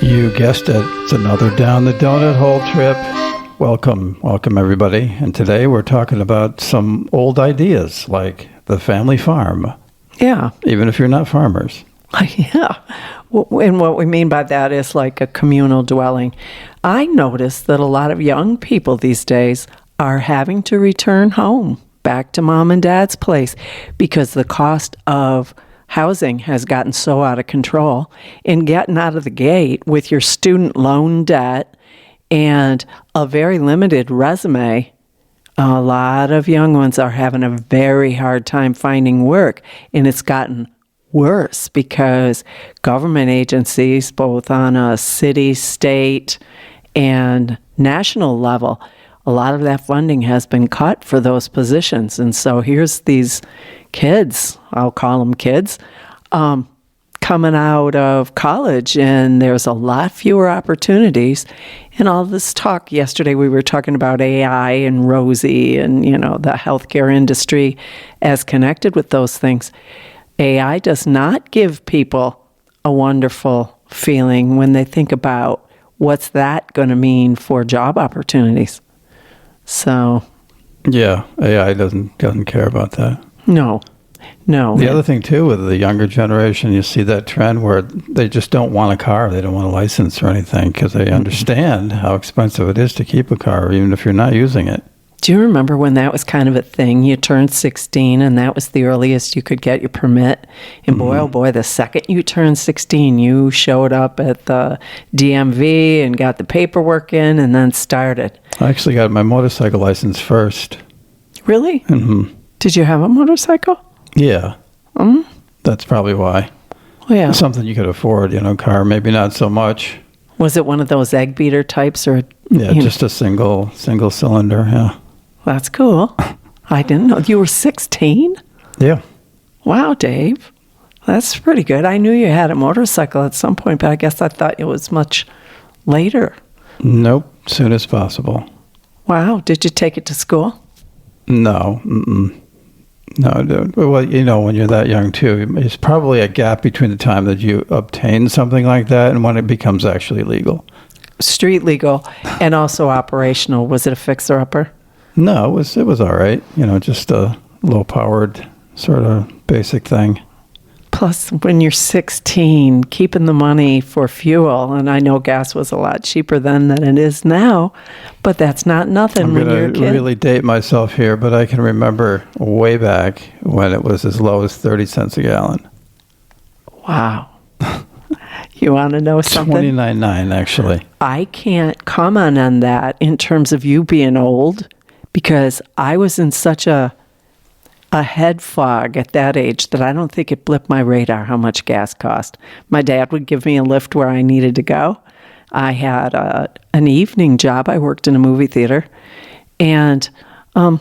You guessed it. It's another Down the Donut Hole trip. Welcome everybody. And today we're talking about some old ideas like the family farm. Yeah. Even if you're not farmers. Yeah. And what we mean by that is like a communal dwelling. I notice that a lot of young people these days are having to return home back to mom and dad's place because the cost of housing has gotten so out of control. And getting out of the gate with your student loan debt and a very limited resume, a lot of young ones are having a very hard time finding work. And it's gotten worse because government agencies, both on a city, state, and national level, a lot of that funding has been cut for those positions. And so here's these kids, I'll call them kids, coming out of college, and there's a lot fewer opportunities. And all this talk yesterday, we were talking about AI and Rosie and, the healthcare industry as connected with those things. AI does not give people a wonderful feeling when they think about what's that going to mean for job opportunities. So, yeah, AI doesn't care about that. No. The other thing too with the younger generation, you see that trend where they just don't want a car, they don't want a license or anything because they understand how expensive it is to keep a car, even if you're not using it. Do you remember when that was kind of a thing? You turned 16 and that was the earliest you could get your permit. And boy, oh boy, the second you turned 16, you showed up at the DMV and got the paperwork in and then started. I actually got my motorcycle license first. Really? Mm-hmm. Did you have a motorcycle? Yeah. That's probably why. Oh, yeah. Something you could afford, car, maybe not so much. Was it one of those egg beater types or? Yeah, just a single cylinder, yeah. That's cool. I didn't know. You were 16? Yeah. Wow, Dave. That's pretty good. I knew you had a motorcycle at some point, but I guess I thought it was much later. Nope, soon as possible. Wow. Did you take it to school? No. No, dude. Well, when you're that young too, it's probably a gap between the time that you obtain something like that and when it becomes actually legal. Street legal and also operational. Was it a fixer-upper? No, it was all right. Just a low-powered sort of basic thing. Plus, when you're 16, keeping the money for fuel, and I know gas was a lot cheaper then than it is now, but that's not nothing when you're a kid. I'm going to really date myself here, but I can remember way back when it was as low as 30 cents a gallon. Wow. You want to know something? $29.9 actually. I can't comment on that in terms of you being old because I was in such a head fog at that age that I don't think it blipped my radar how much gas cost. My dad would give me a lift where I needed to go. I had an evening job. I worked in a movie theater. And I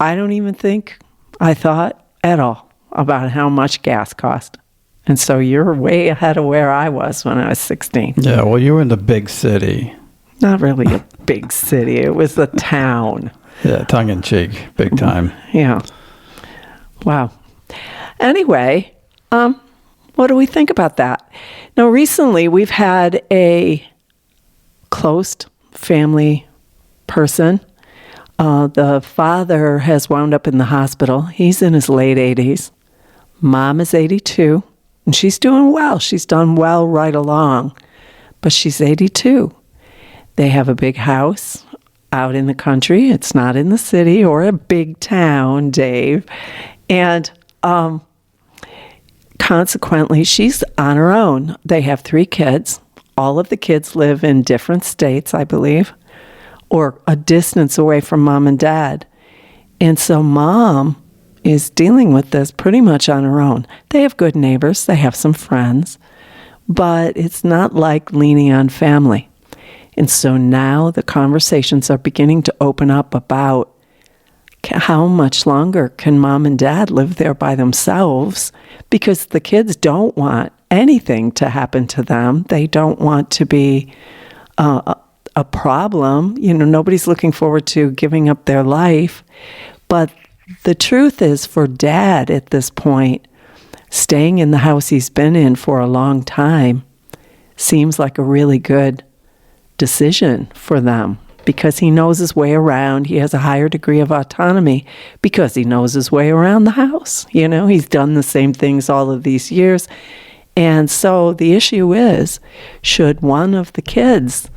don't even think I thought at all about how much gas cost. And so you're way ahead of where I was when I was 16. Yeah, well, you were in the big city. Not really a big city. It was the town. Yeah, tongue-in-cheek, big time. Yeah. Wow. Anyway, what do we think about that? Now, recently we've had a close family person. The father has wound up in the hospital. He's in his late 80s. Mom is 82, and she's doing well. She's done well right along, but she's 82. They have a big house out in the country. It's not in the city or a big town, Dave. And consequently, she's on her own. They have 3 kids. All of the kids live in different states, I believe, or a distance away from mom and dad. And so mom is dealing with this pretty much on her own. They have good neighbors. They have some friends. But it's not like leaning on family. And so now the conversations are beginning to open up about how much longer can mom and dad live there by themselves, because the kids don't want anything to happen to them. They don't want to be a problem. Nobody's looking forward to giving up their life. But the truth is, for dad at this point, staying in the house he's been in for a long time, seems like a really good decision for them because he knows his way around. He has a higher degree of autonomy because he knows his way around the house. He's done the same things all of these years. And so the issue is, should one of the kids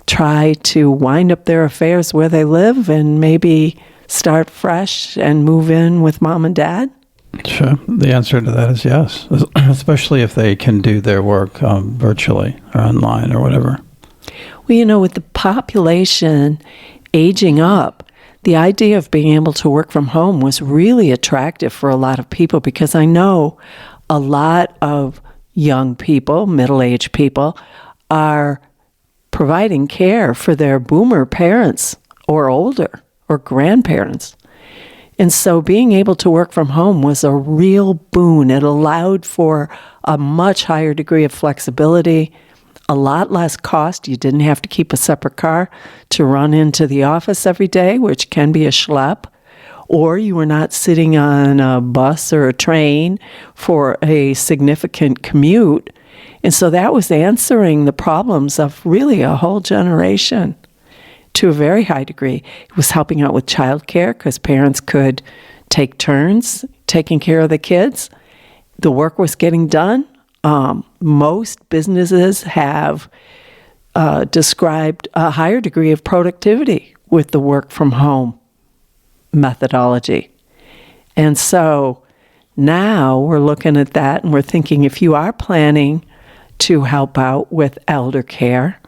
try to wind up their affairs where they live and maybe start fresh and move in with mom and dad? Sure. The answer to that is yes, especially if they can do their work virtually or online or whatever. Well, with the population aging up, the idea of being able to work from home was really attractive for a lot of people because I know a lot of young people, middle-aged people, are providing care for their boomer parents or older or grandparents. And so being able to work from home was a real boon. It allowed for a much higher degree of flexibility, a lot less cost. You didn't have to keep a separate car to run into the office every day, which can be a schlep. Or you were not sitting on a bus or a train for a significant commute. And so that was answering the problems of really a whole generation to a very high degree. It was helping out with childcare because parents could take turns taking care of the kids. The work was getting done. Most businesses have described a higher degree of productivity with the work from home methodology. And so now we're looking at that and we're thinking if you are planning to help out with elder care,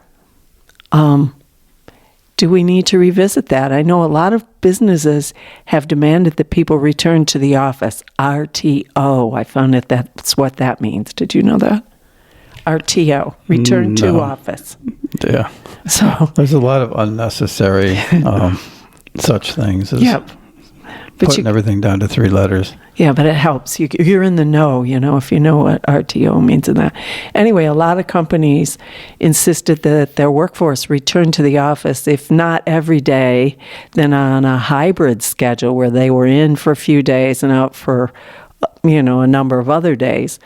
do we need to revisit that? I know a lot of businesses have demanded that people return to the office. RTO. I found that that's what that means. Did you know that? RTO. Return to office. Yeah. So there's a lot of unnecessary such things as putting everything down to 3 letters. Yeah, but it helps. You're in the know, if you know what RTO means in that. Anyway, a lot of companies insisted that their workforce return to the office, if not every day, then on a hybrid schedule where they were in for a few days and out for, a number of other days.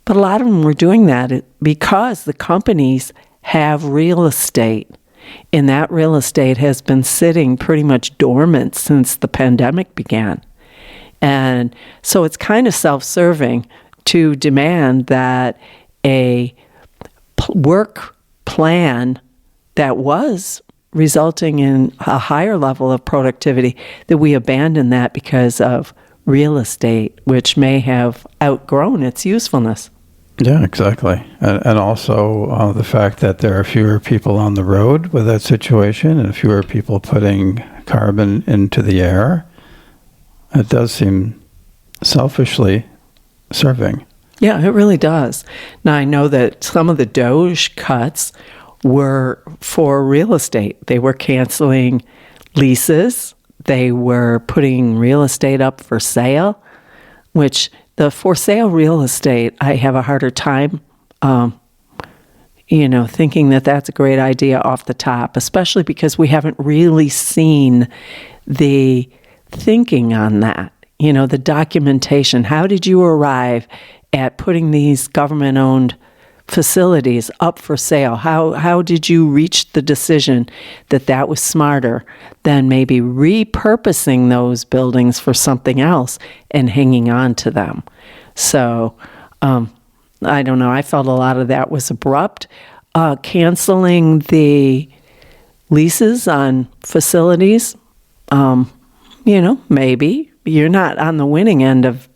But a lot of them were doing that because the companies have real estate. And that real estate has been sitting pretty much dormant since the pandemic began. And so it's kind of self-serving to demand that a work plan that was resulting in a higher level of productivity, that we abandon that because of real estate, which may have outgrown its usefulness. Yeah, exactly. And also the fact that there are fewer people on the road with that situation and fewer people putting carbon into the air. It does seem selfishly serving. Yeah, it really does. Now, I know that some of the DOGE cuts were for real estate. They were canceling leases. They were putting real estate up for sale, which the for sale real estate, I have a harder time, thinking that that's a great idea off the top, especially because we haven't really seen the thinking on that, the documentation. How did you arrive at putting these government-owned facilities up for sale? How did you reach the decision that that was smarter than maybe repurposing those buildings for something else and hanging on to them? So, I don't know. I felt a lot of that was abrupt. Canceling the leases on facilities, maybe. You're not on the winning end of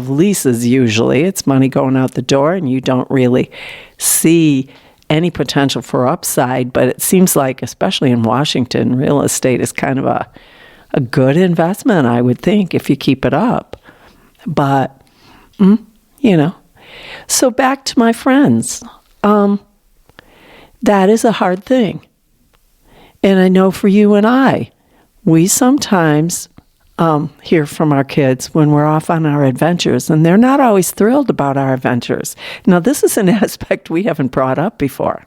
leases usually. It's money going out the door and you don't really see any potential for upside, but it seems like, especially in Washington, real estate is kind of a good investment, I would think, if you keep it up. But, So back to my friends. That is a hard thing. And I know for you and I, we sometimes hear from our kids when we're off on our adventures, and they're not always thrilled about our adventures. Now, this is an aspect we haven't brought up before,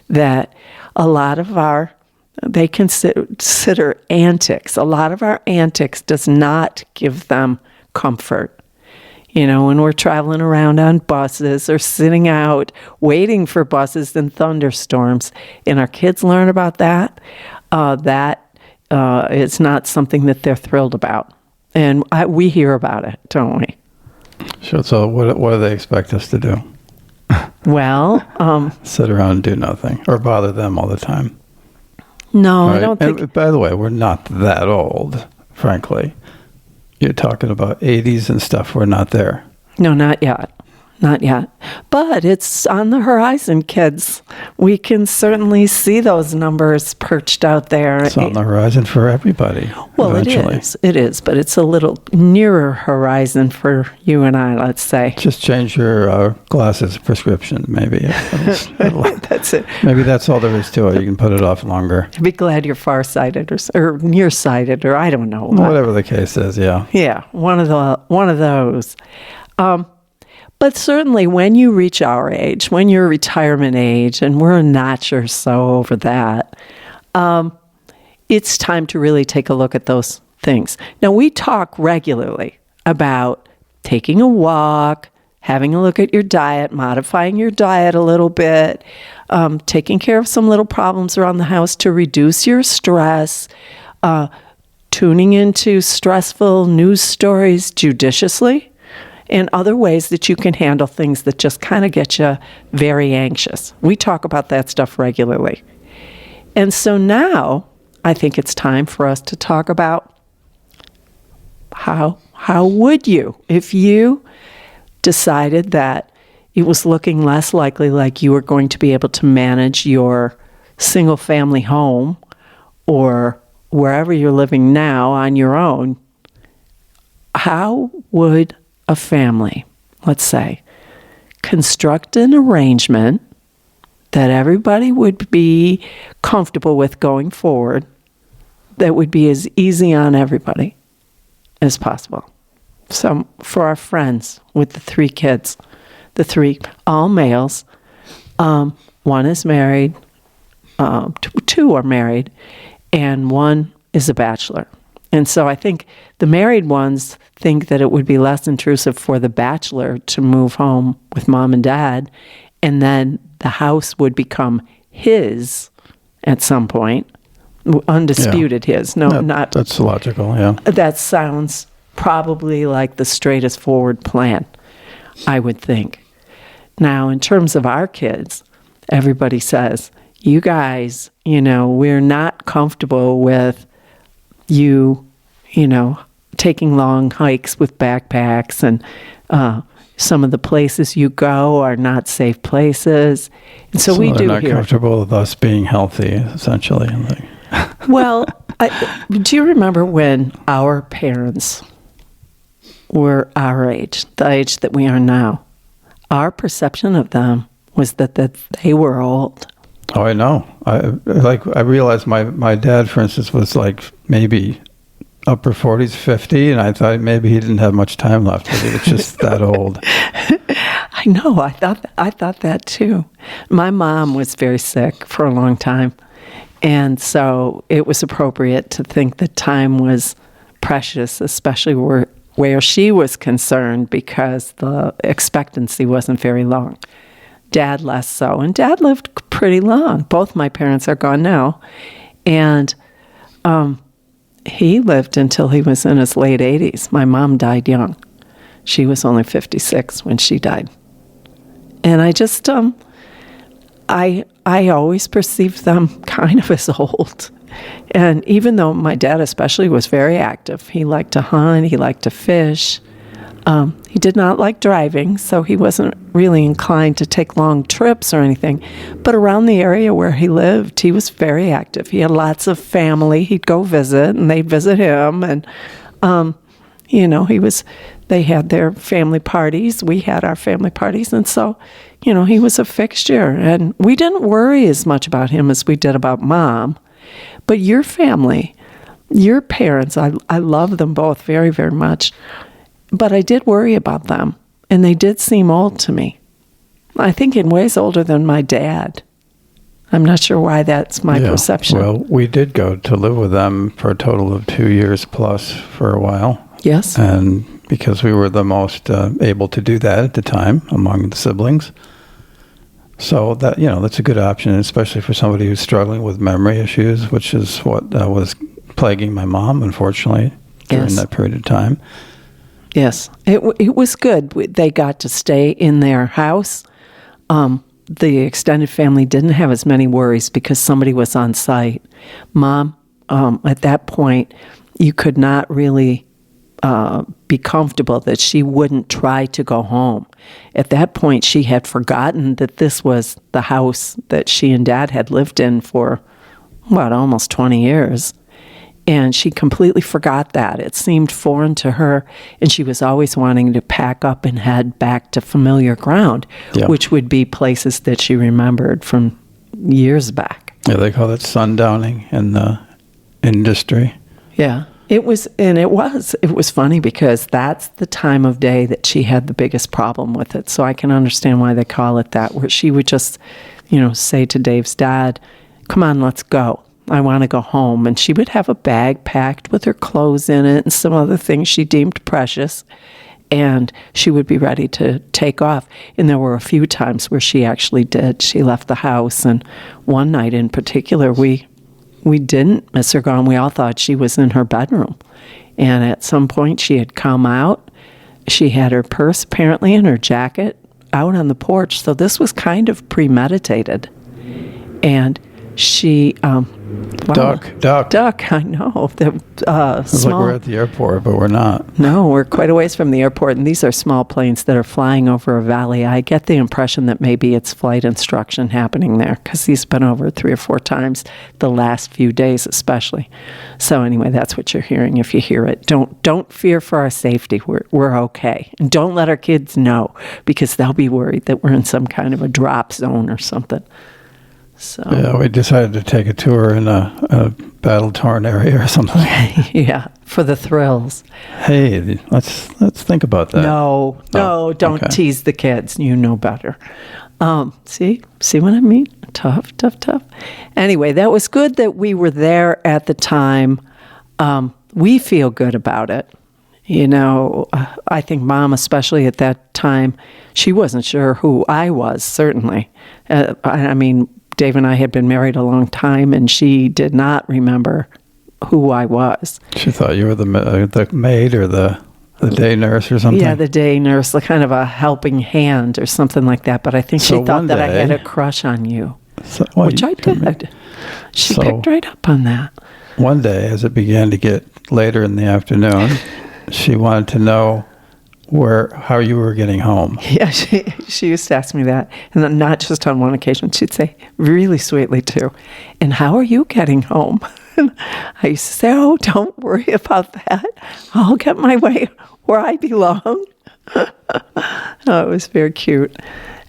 that a lot of they consider antics. A lot of our antics does not give them comfort. When we're traveling around on buses or sitting out waiting for buses in thunderstorms, and our kids learn about that, it's not something that they're thrilled about. And we hear about it, don't we? Sure. So what do they expect us to do? Well, sit around and do nothing or bother them all the time. No, right? I don't think. And by the way, we're not that old, frankly. You're talking about 80s and stuff. We're not there. No, not yet. Not yet. But it's on the horizon, kids. We can certainly see those numbers perched out there. It's on the horizon for everybody. Well, eventually. It is, but it's a little nearer horizon for you and I, let's say. Just change your glasses prescription, maybe. That's it. Maybe that's all there is to it. You can put it off longer. Be glad you're farsighted or nearsighted, or I don't know. Whatever the case is, yeah. Yeah, one of those. But certainly when you reach our age, when you're retirement age, and we're a notch or so over that, it's time to really take a look at those things. Now, we talk regularly about taking a walk, having a look at your diet, modifying your diet a little bit, taking care of some little problems around the house to reduce your stress, tuning into stressful news stories judiciously, and other ways that you can handle things that just kind of get you very anxious. We talk about that stuff regularly. And so now I think it's time for us to talk about how would you, if you decided that it was looking less likely like you were going to be able to manage your single family home or wherever you're living now on your own, how would a family, let's say, construct an arrangement that everybody would be comfortable with going forward, that would be as easy on everybody as possible? So for our friends with the 3 kids, the 3, all males, one is married, 2 are married, and 1 is a bachelor. And so I think the married ones think that it would be less intrusive for the bachelor to move home with mom and dad, and then the house would become his at some point, undisputed his. Not that's logical. Yeah, that sounds probably like the straightest forward plan, I would think. Now, in terms of our kids, everybody says, you guys, we're not comfortable with you taking long hikes with backpacks, and some of the places you go are not safe places. And so we do they're not hear comfortable with us being healthy, essentially. Well, do you remember when our parents were our age, the age that we are now? Our perception of them was that they were old. Oh, I know. I realized my dad, for instance, was like maybe upper 40s, 50, and I thought maybe he didn't have much time left, but he was just that old. I know. I thought that too. My mom was very sick for a long time, and so it was appropriate to think that time was precious, especially where she was concerned, because the expectancy wasn't very long. Dad less so, and Dad lived pretty long. Both my parents are gone now, and he lived until he was in his late 80s. My mom died young. She was only 56 when she died. And I just, I always perceived them kind of as old. And even though my dad especially was very active, he liked to hunt, he liked to fish. He did not like driving, so he wasn't really inclined to take long trips or anything. But around the area where he lived, he was very active. He had lots of family. He'd go visit, and they'd visit him. And, they had their family parties. We had our family parties. And so, he was a fixture. And we didn't worry as much about him as we did about Mom. But your family, your parents, I love them both very, very much. But I did worry about them, and they did seem old to me. I think in ways older than my dad. I'm not sure why that's my perception. Well, we did go to live with them for a total of 2 years plus for a while. Yes. And because we were the most able to do that at the time among the siblings. So that, that's a good option, especially for somebody who's struggling with memory issues, which is what was plaguing my mom, unfortunately, during that period of time. Yes, it was good. They got to stay in their house. The extended family didn't have as many worries because somebody was on site. Mom, at that point, you could not really be comfortable that she wouldn't try to go home. At that point, she had forgotten that this was the house that she and Dad had lived in for, almost 20 years. And she completely forgot that. It seemed foreign to her, and she was always wanting to pack up and head back to familiar ground, which would be places that she remembered from years back. Yeah, they call it sundowning in the industry. Yeah, it was funny because that's the time of day that she had the biggest problem with it. So I can understand why they call it that, where she would just, say to Dave's dad, "Come on, let's go. I want to go home." And she would have a bag packed with her clothes in it and some other things she deemed precious. And she would be ready to take off. And there were a few times where she actually did. She left the house. And one night in particular, we didn't miss her gone. We all thought she was in her bedroom. And at some point, she had come out. She had her purse apparently in her jacket out on the porch. So this was kind of premeditated. And she, Duck. I know. It's like we're at the airport, but we're not. No, we're quite a ways from the airport, and these are small planes that are flying over a valley. I get the impression that maybe it's flight instruction happening there, because he's been over 3 or 4 times the last few days especially. So anyway, that's what you're hearing if you hear it. Don't fear for our safety. We're okay. And don't let our kids know, because they'll be worried that we're in some kind of a drop zone or something. So. Yeah, we decided to take a tour in a battle-torn area or something. Yeah, for the thrills. Hey, let's think about that. No, don't tease the kids. You know better. See what I mean? Tough. Anyway, that was good that we were there at the time. We feel good about it. I think Mom, especially at that time, she wasn't sure who I was, certainly. Dave and I had been married a long time, and she did not remember who I was. She thought you were the maid or the day nurse or something? Yeah, the day nurse, like kind of a helping hand or something like that. But I think she thought that I had a crush on you, which I did. She picked right up on that. One day, as it began to get later in the afternoon, she wanted to know how you were getting home. Yeah, she used to ask me that. And then not just on one occasion. She'd say, really sweetly too, "And how are you getting home?" And I used to say, "Oh, don't worry about that. I'll get my way where I belong." Oh, it was very cute.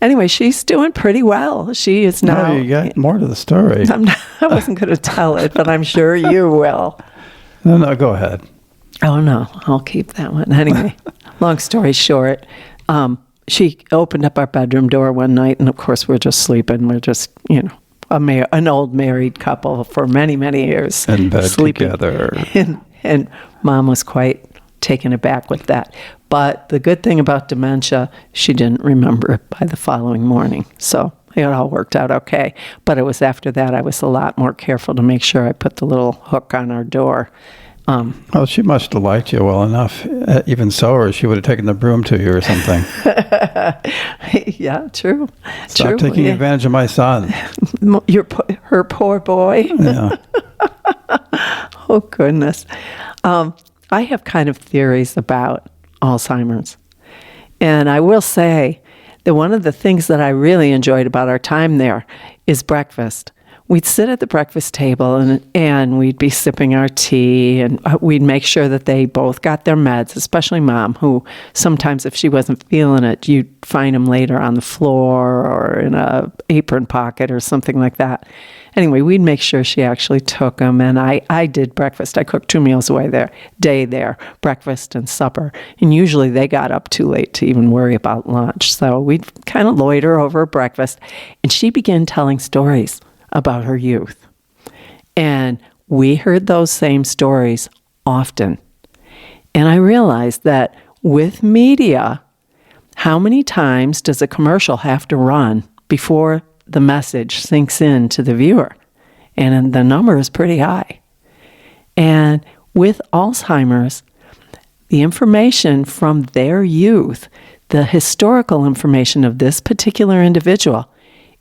Anyway, she's doing pretty well. She is now... No, you got more to the story. I wasn't going to tell it, but I'm sure you will. No, go ahead. Oh, no, I'll keep that one. Anyway, long story short, she opened up our bedroom door one night, and of course we're just sleeping. We're just, an old married couple for many, many years. In bed sleeping together. And Mom was quite taken aback with that. But the good thing about dementia, she didn't remember it by the following morning. So it all worked out okay. But it was after that I was a lot more careful to make sure I put the little hook on our door. Well, she must have liked you well enough. Even so, or she would have taken the broom to you or something. Yeah, true. Stop taking advantage of my son. Her poor boy. Yeah. Oh, goodness. I have kind of theories about Alzheimer's. And I will say that one of the things that I really enjoyed about our time there is breakfast. We'd sit at the breakfast table and we'd be sipping our tea, and we'd make sure that they both got their meds, especially Mom, who sometimes if she wasn't feeling it, you'd find them later on the floor or in a apron pocket or something like that. Anyway, we'd make sure she actually took them, and I did breakfast. I cooked 2 meals a day there, breakfast and supper, and usually they got up too late to even worry about lunch. So we'd kind of loiter over breakfast, and she began telling stories about her youth. And we heard those same stories often. And I realized that with media, how many times does a commercial have to run before the message sinks in to the viewer? And the number is pretty high. And with Alzheimer's, the information from their youth, the historical information of this particular individual,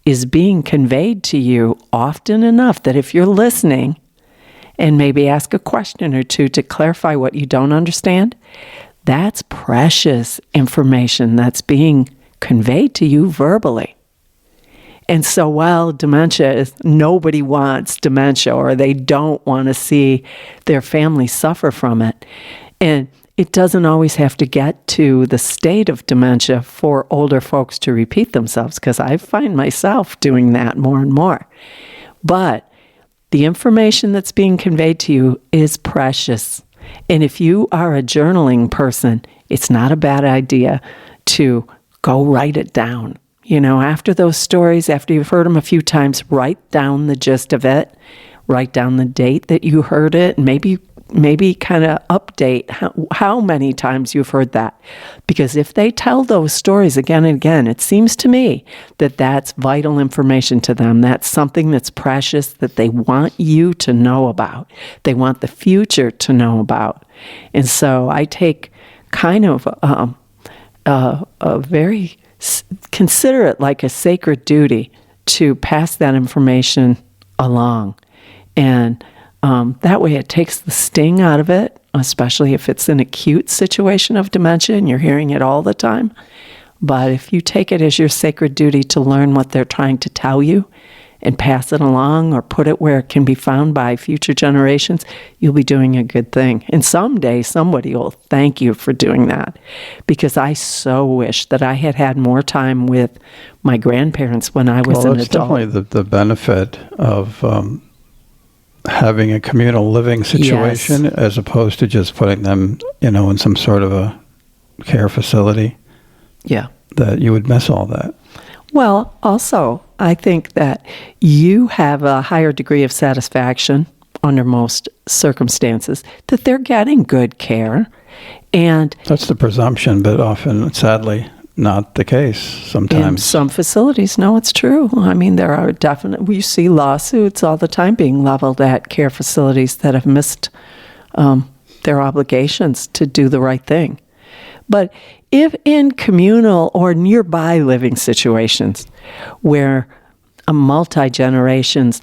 is being conveyed to you often enough that if you're listening and maybe ask a question or two to clarify what you don't understand, that's precious information that's being conveyed to you verbally. And so while dementia is, nobody wants dementia, or they don't want to see their family suffer from it. And it doesn't always have to get to the state of dementia for older folks to repeat themselves, because I find myself doing that more and more. But the information that's being conveyed to you is precious. And if you are a journaling person, it's not a bad idea to go write it down. You know, after those stories, after you've heard them a few times, write down the gist of it, write down the date that you heard it, and maybe kind of update how many times you've heard that. Because if they tell those stories again and again, it seems to me that that's vital information to them. That's something that's precious that they want you to know about. They want the future to know about. And so I take kind of a very, consider it like a sacred duty to pass that information along. And that way it takes the sting out of it, especially if it's an acute situation of dementia and you're hearing it all the time. But if you take it as your sacred duty to learn what they're trying to tell you and pass it along or put it where it can be found by future generations, you'll be doing a good thing. And someday somebody will thank you for doing that, because I so wish that I had had more time with my grandparents when I was an adult. Well, it's definitely the benefit of having a communal living situation, yes, as opposed to just putting them, in some sort of a care facility. Yeah. That you would miss all that. Well, also, I think that you have a higher degree of satisfaction under most circumstances that they're getting good care. And that's the presumption, but often, sadly, not the case sometimes. In some facilities, no, it's true. I mean, there are we see lawsuits all the time being leveled at care facilities that have missed their obligations to do the right thing. But if in communal or nearby living situations where multi-generations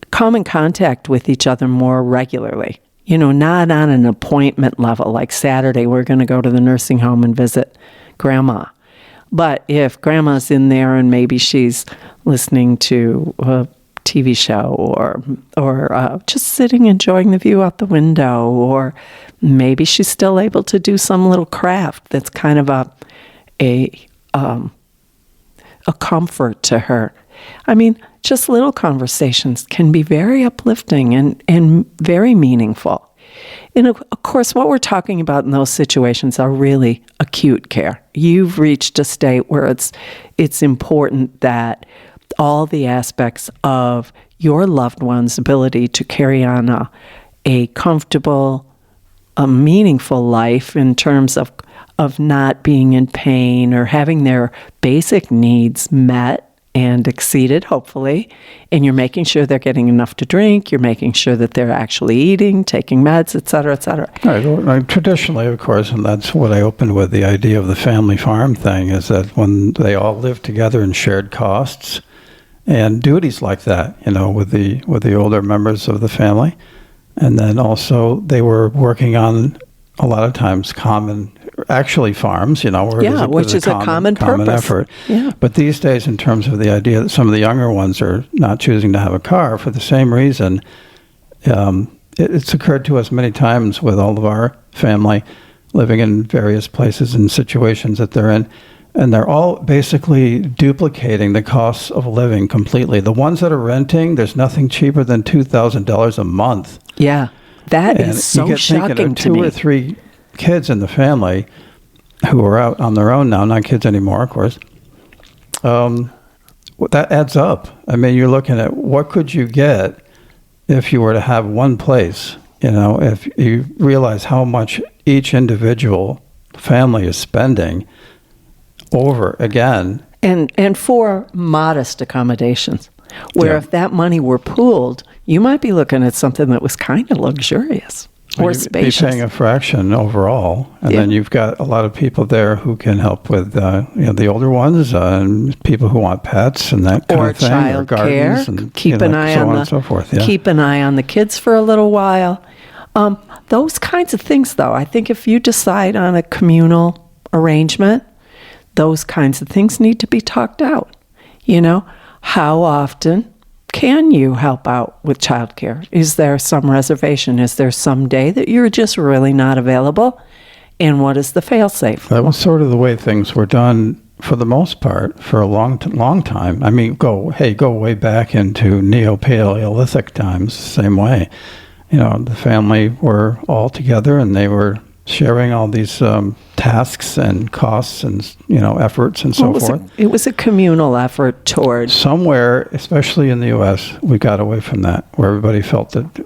come in contact with each other more regularly, not on an appointment level, like Saturday, we're going to go to the nursing home and visit Grandma. But if Grandma's in there and maybe she's listening to a TV show or just sitting enjoying the view out the window, or maybe she's still able to do some little craft that's kind of a comfort to her. I mean, just little conversations can be very uplifting and very meaningful. And of course, what we're talking about in those situations are really acute care. You've reached a state where it's important that all the aspects of your loved one's ability to carry on a comfortable, a meaningful life in terms of not being in pain or having their basic needs met and exceeded, hopefully, and you're making sure they're getting enough to drink, you're making sure that they're actually eating, taking meds, et cetera, et cetera. Right. Traditionally, of course, and that's what I opened with, the idea of the family farm thing, is that when they all lived together and shared costs and duties like that, with the older members of the family, and then also they were working on a lot of times common farms, where which is a common purpose. Effort. Yeah. But these days, in terms of the idea that some of the younger ones are not choosing to have a car for the same reason, it's occurred to us many times with all of our family living in various places and situations that they're in, and they're all basically duplicating the costs of living completely. The ones that are renting, there's nothing cheaper than $2,000 a month. Yeah, that is so shocking to me. 2 or 3 kids in the family who are out on their own now, not kids anymore, of course, that adds up. I mean, you're looking at what could you get if you were to have one place, if you realize how much each individual family is spending over again. And for modest accommodations, where Yeah. if that money were pooled, you might be looking at something that was kind of luxurious or You'd spacious. be paying a fraction overall, and Yeah. then you've got a lot of people there who can help with the older ones, and people who want pets and that kind or of thing, child care. gardens, and Keep an eye so on on the and so forth. Yeah. keep an eye on the kids for a little while. Those kinds of things, though, I think if you decide on a communal arrangement, those kinds of things need to be talked out. How often can you help out with childcare? Is there some reservation? Is there some day that you're just really not available? And what is the fail-safe? That was sort of the way things were done for the most part for a long time. I mean, go way back into Neo-Paleolithic times, same way. The family were all together and they were sharing all these tasks and costs and efforts and so forth. It was a communal effort towards Somewhere, especially in the U.S., we got away from that, where everybody felt that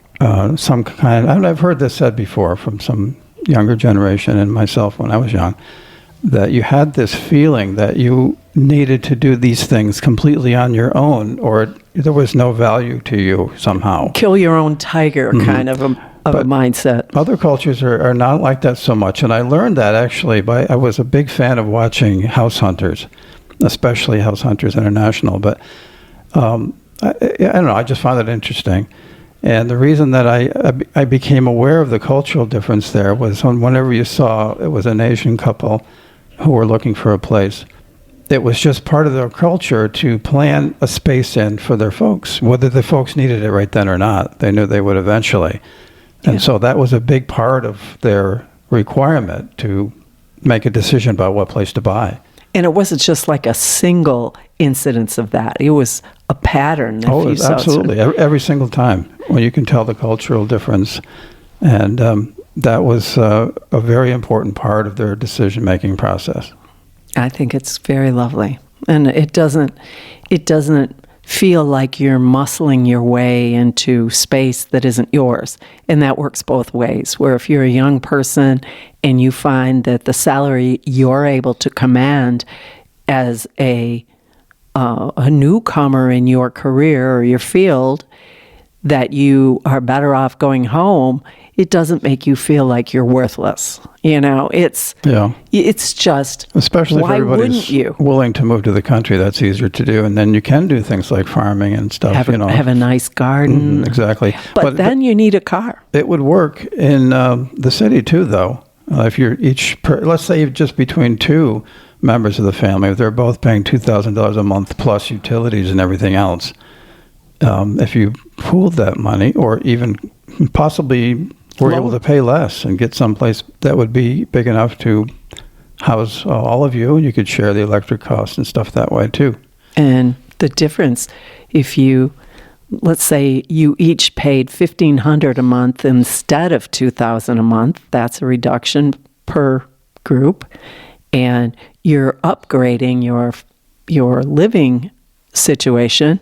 some kind. I've heard this said before from some younger generation and myself when I was young, that you had this feeling that you needed to do these things completely on your own, or there was no value to you somehow. kill your own tiger kind of a mindset. Other cultures are not like that so much, and I learned that actually I was a big fan of watching House Hunters, especially House Hunters International, but I don't know, I just found it interesting. And the reason that I became aware of the cultural difference there was whenever you saw it was an Asian couple who were looking for a place, it was just part of their culture to plan a space in for their folks, whether the folks needed it right then or not. They knew they would eventually. And so that was a big part of their requirement to make a decision about what place to buy. And it wasn't just like a single incidence of that. It was a pattern. Oh, absolutely. Every single time. Well, you can tell the cultural difference. And that was a very important part of their decision-making process. I think it's very lovely. And it doesn't feel like you're muscling your way into space that isn't yours. And that works both ways, where if you're a young person and you find that the salary you're able to command as a newcomer in your career or your field, that you are better off going home, it doesn't make you feel like you're worthless. It's just, especially why if everybody's wouldn't you willing to move to the country, that's easier to do. And then you can do things like farming and stuff, have a nice garden. Exactly. But then you need a car. It would work in the city too, though. If you're let's say just between two members of the family, if they're both paying $2,000 a month plus utilities and everything else, if you pooled that money, or even possibly were able to pay less and get someplace that would be big enough to house all of you, and you could share the electric costs and stuff that way too. And the difference, if let's say you each paid $1,500 a month instead of $2,000 a month, that's a reduction per group, and you're upgrading your living situation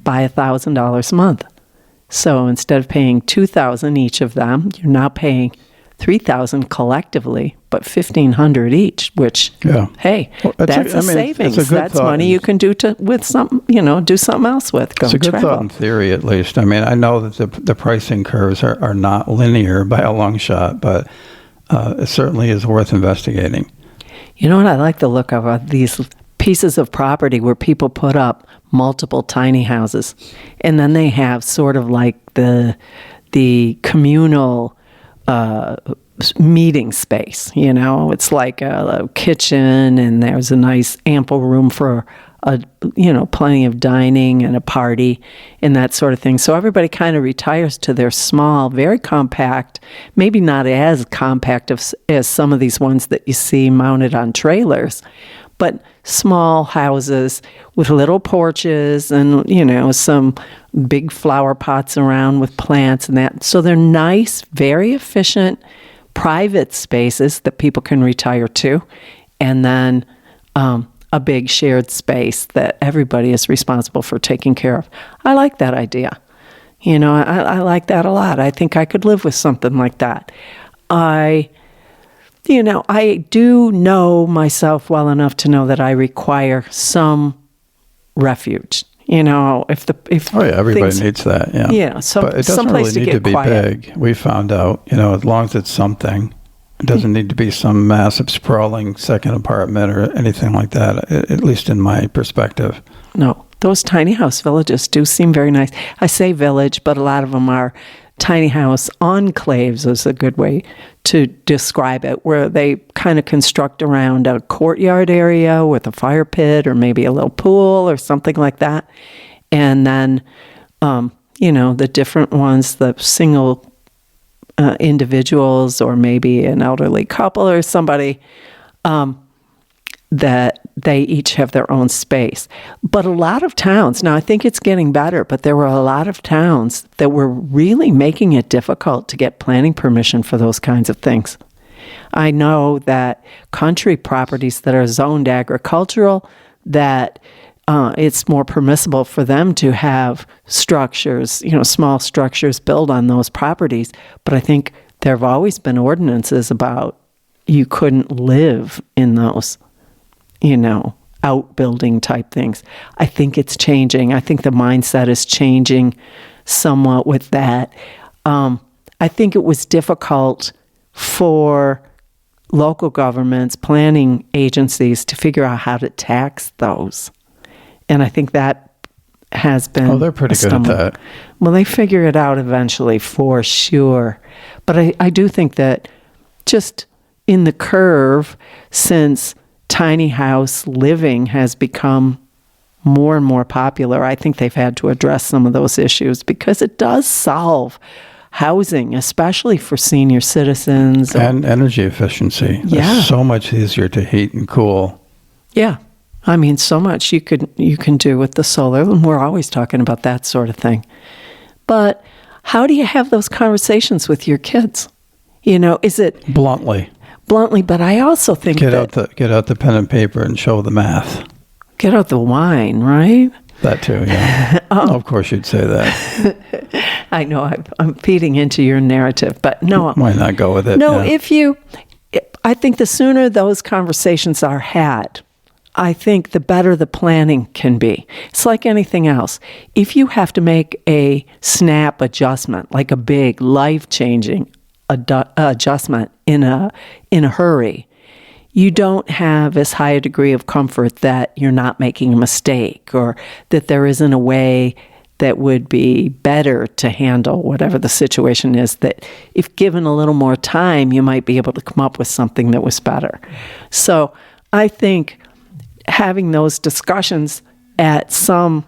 by $1,000 a month. So instead of paying $2,000 each of them, you're now paying $3,000 collectively, but $1,500 each. Which, hey, that's a savings. That's money you can do do something else with. Go it's a good travel. thought in theory, at least. I mean, I know that the pricing curves are not linear by a long shot, but it certainly is worth investigating. You know what I like the look of are these pieces of property where people put up multiple tiny houses, and then they have sort of like the communal meeting space. It's like a kitchen, and there's a nice ample room for plenty of dining and a party and that sort of thing. So everybody kind of retires to their small, very compact, maybe not as compact as some of these ones that you see mounted on trailers, but small houses with little porches and, some big flower pots around with plants and that. So they're nice, very efficient, private spaces that people can retire to. And then a big shared space that everybody is responsible for taking care of. I like that idea. I like that a lot. I think I could live with something like that. I I do know myself well enough to know that I require some refuge. If Oh yeah, everybody things, needs that. Yeah. Yeah, but it doesn't someplace really need to to get be quiet. big. We found out, as long as it's something, it doesn't need to be some massive sprawling second apartment or anything like that. At least in my perspective. No, those tiny house villages do seem very nice. I say village, but a lot of them are tiny house enclaves is a good way to describe it, where they kind of construct around a courtyard area with a fire pit or maybe a little pool or something like that. And then, the different ones, the single individuals or maybe an elderly couple or somebody, that they each have their own space. But a lot of towns, now I think it's getting better, but there were a lot of towns that were really making it difficult to get planning permission for those kinds of things. I know that country properties that are zoned agricultural, that it's more permissible for them to have structures, small structures built on those properties. But I think there have always been ordinances about you couldn't live in those outbuilding type things. I think it's changing. I think the mindset is changing somewhat with that. I think it was difficult for local governments, planning agencies to figure out how to tax those. And I think that has been... Oh, they're pretty good at that. Well, they figure it out eventually, for sure. But I do think that just in the curve, since tiny house living has become more and more popular, I think they've had to address some of those issues because it does solve housing, especially for senior citizens. And energy efficiency. Yeah. It's so much easier to heat and cool. Yeah. I mean, so much you can do with the solar, and we're always talking about that sort of thing. But how do you have those conversations with your kids? Is it... Bluntly, but I also think get out the pen and paper and show the math. Get out the wine, right? That too, yeah. Of course you'd say that. I know I'm feeding into your narrative, but no. Why not go with it? No, yeah. I think the sooner those conversations are had, I think the better the planning can be. It's like anything else. If you have to make a snap adjustment, like a big life-changing adjustment in a hurry, you don't have as high a degree of comfort that you're not making a mistake or that there isn't a way that would be better to handle whatever the situation is, that if given a little more time, you might be able to come up with something that was better. So I think having those discussions at some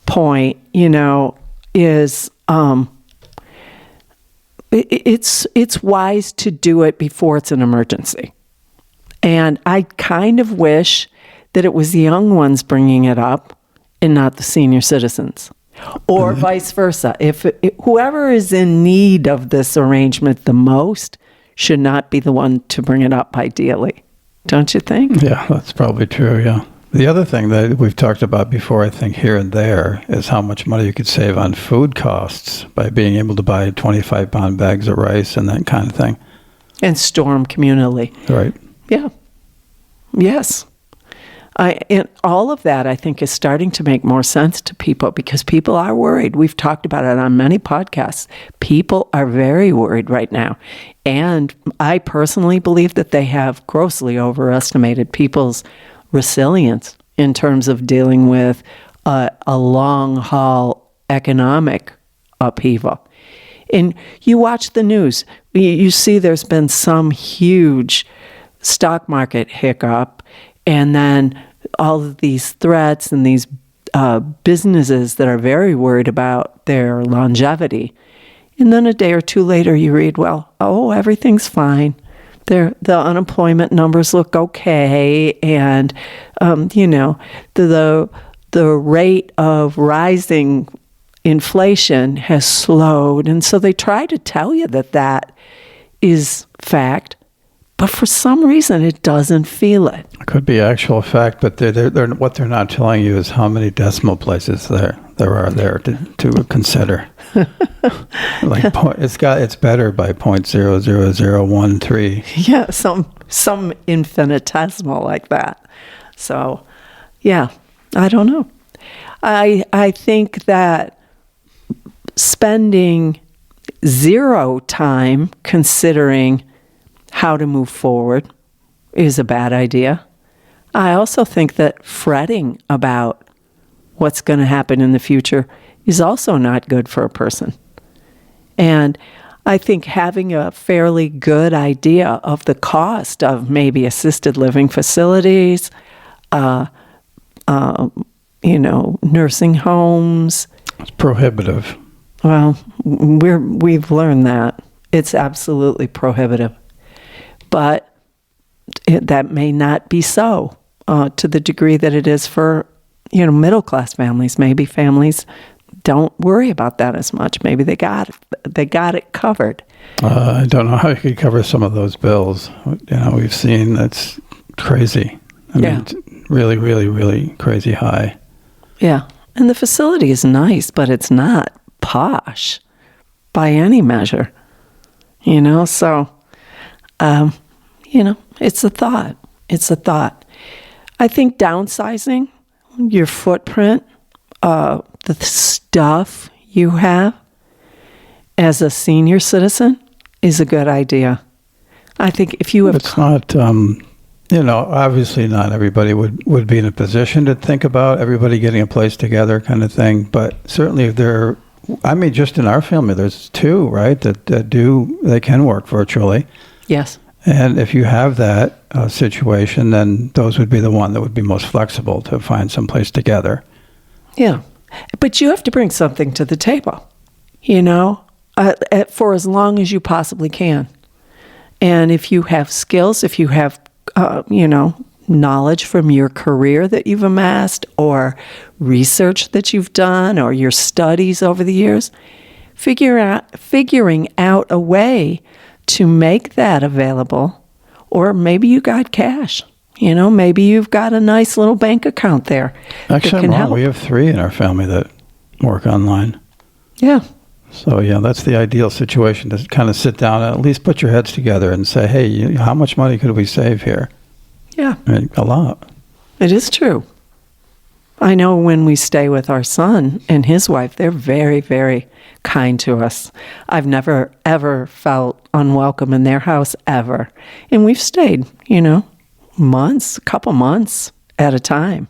point, is it's wise to do it before it's an emergency. And I kind of wish that it was the young ones bringing it up and not the senior citizens, or vice versa. If whoever is in need of this arrangement the most should not be the one to bring it up, ideally. Don't you think? Yeah, that's probably true, yeah. The other thing that we've talked about before, I think, here and there, is how much money you could save on food costs by being able to buy 25-pound bags of rice and that kind of thing. And store them communally. Right. Yeah. Yes. And all of that, I think, is starting to make more sense to people because people are worried. We've talked about it on many podcasts. People are very worried right now. And I personally believe that they have grossly overestimated people's resilience in terms of dealing with a long-haul economic upheaval. And you watch the news, you see there's been some huge stock market hiccup, and then all of these threats and these businesses that are very worried about their longevity. And then a day or two later you read, everything's fine. The unemployment numbers look okay, and the rate of rising inflation has slowed, and so they try to tell you that is fact, but for some reason it doesn't feel it. It could be actual fact, but what they're not telling you is how many decimal places there are there to consider. Like it's better by 0.00013. Yeah, some infinitesimal like that. So, yeah, I don't know. I think that spending zero time considering how to move forward is a bad idea. I also think that fretting about what's going to happen in the future is also not good for a person. And I think having a fairly good idea of the cost of maybe assisted living facilities, nursing homes. It's prohibitive. Well, we've learned that. It's absolutely prohibitive. But that may not be so to the degree that it is for, middle-class families. Maybe families don't worry about that as much. Maybe they got it covered. I don't know how you could cover some of those bills. We've seen that's crazy. I mean, it's really, really, really crazy high. Yeah. And the facility is nice, but it's not posh by any measure. So, it's a thought. It's a thought. I think downsizing your footprint, the stuff you have as a senior citizen is a good idea. I think if you have... It's not, obviously not everybody would be in a position to think about everybody getting a place together kind of thing. But certainly if just in our family, there's two, right, they can work virtually. Yes. And if you have that situation, then those would be the one that would be most flexible to find some place together. Yeah. But you have to bring something to the table, for as long as you possibly can. And if you have skills, if you have, knowledge from your career that you've amassed or research that you've done or your studies over the years, figuring out a way to make that available. Or maybe you got cash. Maybe you've got a nice little bank account there. Actually, we have 3 in our family that work online. Yeah. So, that's the ideal situation, to kind of sit down and at least put your heads together and say, hey, how much money could we save here? Yeah. I mean, a lot. It is true. I know when we stay with our son and his wife, they're very, very kind to us. I've never, ever felt unwelcome in their house, ever. And we've stayed, a couple months at a time.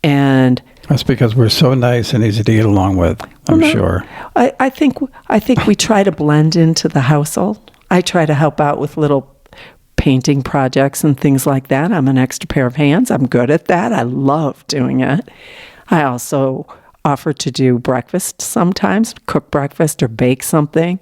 And that's because we're so nice and easy to get along with, I'm sure. I think we try to blend into the household. I try to help out with little painting projects and things like that. I'm an extra pair of hands. I'm good at that. I love doing it. I also offer to do breakfast sometimes, cook breakfast or bake something.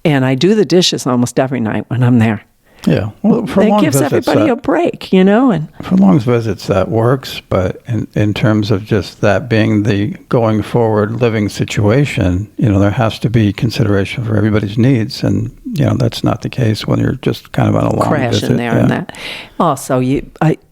And I do the dishes almost every night when I'm there. Yeah. Well, for it long gives visits, everybody a break, and for long visits that works, but in terms of just that being the going forward living situation, there has to be consideration for everybody's needs, and that's not the case when you're just kind of on a long crashing visit. there and that. Also,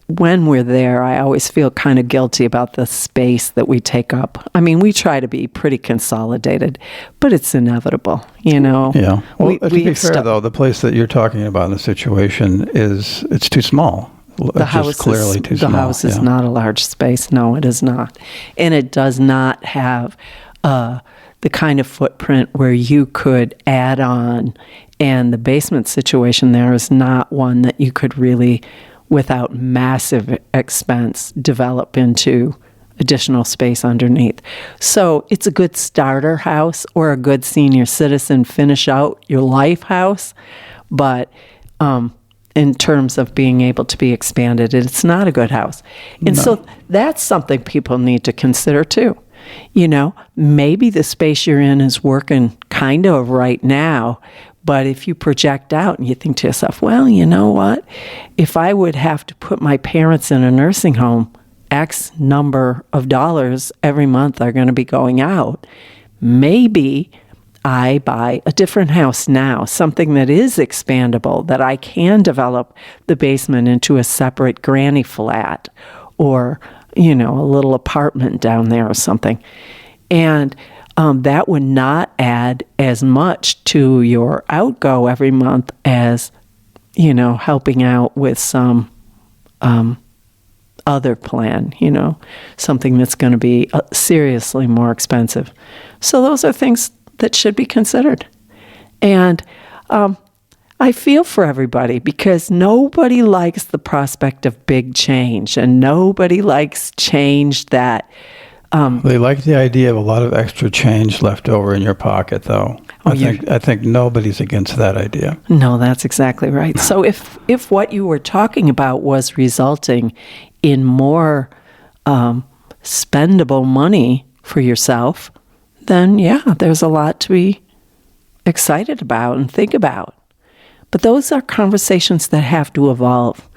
when we're there, I always feel kind of guilty about the space that we take up. I mean, we try to be pretty consolidated, but it's inevitable, Yeah. Well, to be fair, though, the place that you're talking about in the situation it's too small. The house just clearly too small. The house is not a large space. No, it is not. And it does not have the kind of footprint where you could add on. And the basement situation there is not one that you could really, without massive expense, develop into additional space underneath. So it's a good starter house or a good senior citizen finish out your life house. But in terms of being able to be expanded, it's not a good house. And so that's something people need to consider too. Maybe the space you're in is working kind of right now, but if you project out and you think to yourself, well, you know what? If I would have to put my parents in a nursing home, X number of dollars every month are going to be going out. Maybe I buy a different house now, something that is expandable, that I can develop the basement into a separate granny flat or, a little apartment down there or something. And that would not add as much to your outgo every month as, helping out with some other plan, something that's going to be seriously more expensive. So those are things that should be considered. And I feel for everybody because nobody likes the prospect of big change, and nobody likes change that... they like the idea of a lot of extra change left over in your pocket, though. I think nobody's against that idea. No, that's exactly right. So if what you were talking about was resulting in more spendable money for yourself, then yeah, there's a lot to be excited about and think about. But those are conversations that have to evolve.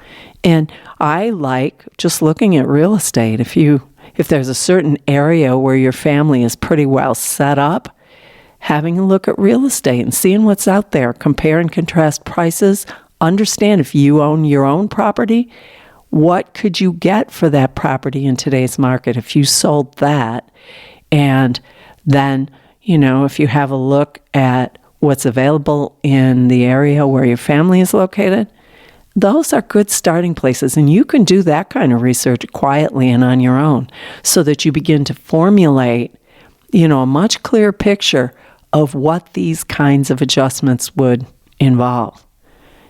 And I like just looking at real estate. If there's a certain area where your family is pretty well set up, having a look at real estate and seeing what's out there, compare and contrast prices, understand if you own your own property, what could you get for that property in today's market if you sold that? And then, if you have a look at what's available in the area where your family is located, those are good starting places. And you can do that kind of research quietly and on your own so that you begin to formulate, a much clearer picture of what these kinds of adjustments would involve.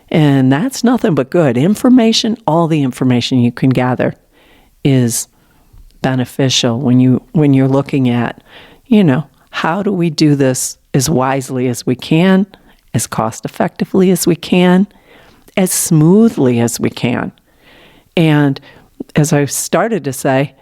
And that's nothing but good. Information, all the information you can gather is beneficial when you're looking at, how do we do this as wisely as we can, as cost effectively as we can, as smoothly as we can. And as I started to say,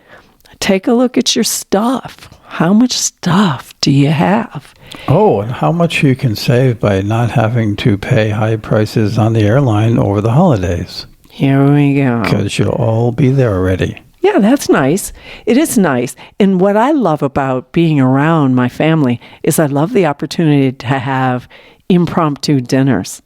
take a look at your stuff. How much stuff do you have? Oh, and how much you can save by not having to pay high prices on the airline over the holidays. Here we go. Because you'll all be there already. Yeah, that's nice. It is nice. And what I love about being around my family is I love the opportunity to have impromptu dinners.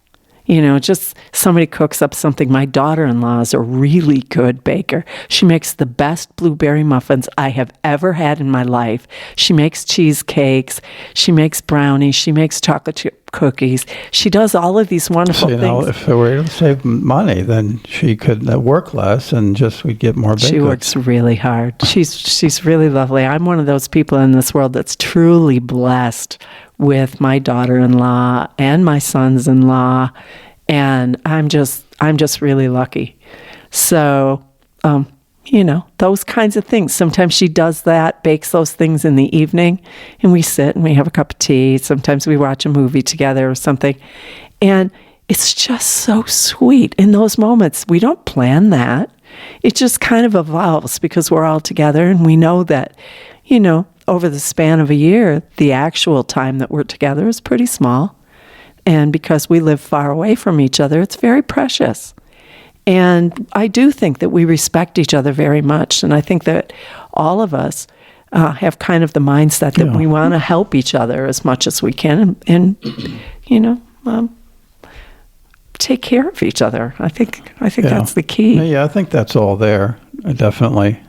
Just somebody cooks up something. My daughter-in-law is a really good baker. She makes the best blueberry muffins I have ever had in my life. She makes cheesecakes. She makes brownies. She makes chocolate chip cookies. She does all of these wonderful things. If we were able to save money, then she could work less and we'd get more baked. She works really hard. She's really lovely. I'm one of those people in this world that's truly blessed with my daughter-in-law and my sons-in-law, and I'm just really lucky. So, those kinds of things. Sometimes she does that, bakes those things in the evening, and we sit and we have a cup of tea. Sometimes we watch a movie together or something, and it's just so sweet in those moments. We don't plan that. It just kind of evolves because we're all together, and we know that, over the span of a year, the actual time that we're together is pretty small. And because we live far away from each other, it's very precious. And I do think that we respect each other very much. And I think that all of us have kind of the mindset that we want to help each other as much as we can and take care of each other. I think that's the key. Yeah, I think that's all there, definitely.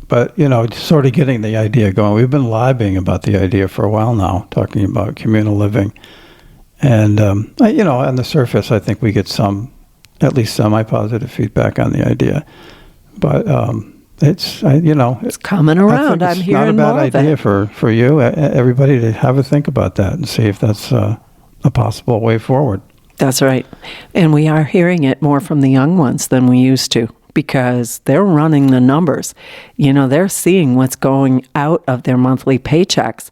But, sort of getting the idea going. We've been lobbying about the idea for a while now, talking about communal living. And, on the surface, I think we get some, at least semi-positive feedback on the idea. But it's coming around. I'm hearing more of it. It's not a bad idea for you, everybody, to have a think about that and see if that's a possible way forward. That's right. And we are hearing it more from the young ones than we used to, because they're running the numbers. They're seeing what's going out of their monthly paychecks,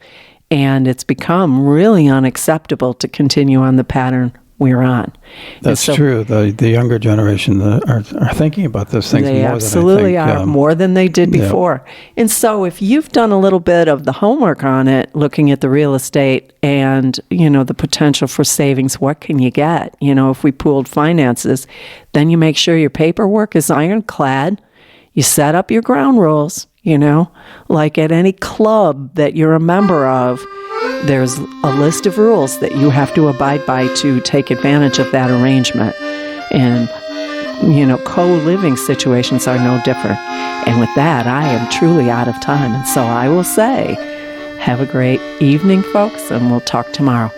and it's become really unacceptable to continue on the pattern we're on. That's true. The younger generation are thinking about those things more than I think. They absolutely are, more than they did before. Yeah. And so if you've done a little bit of the homework on it, looking at the real estate and, the potential for savings, what can you get? If we pooled finances, then you make sure your paperwork is ironclad. You set up your ground rules, like at any club that you're a member of. there's a list of rules that you have to abide by to take advantage of that arrangement. And, co-living situations are no different. And with that, I am truly out of time. And so I will say, have a great evening, folks, and we'll talk tomorrow.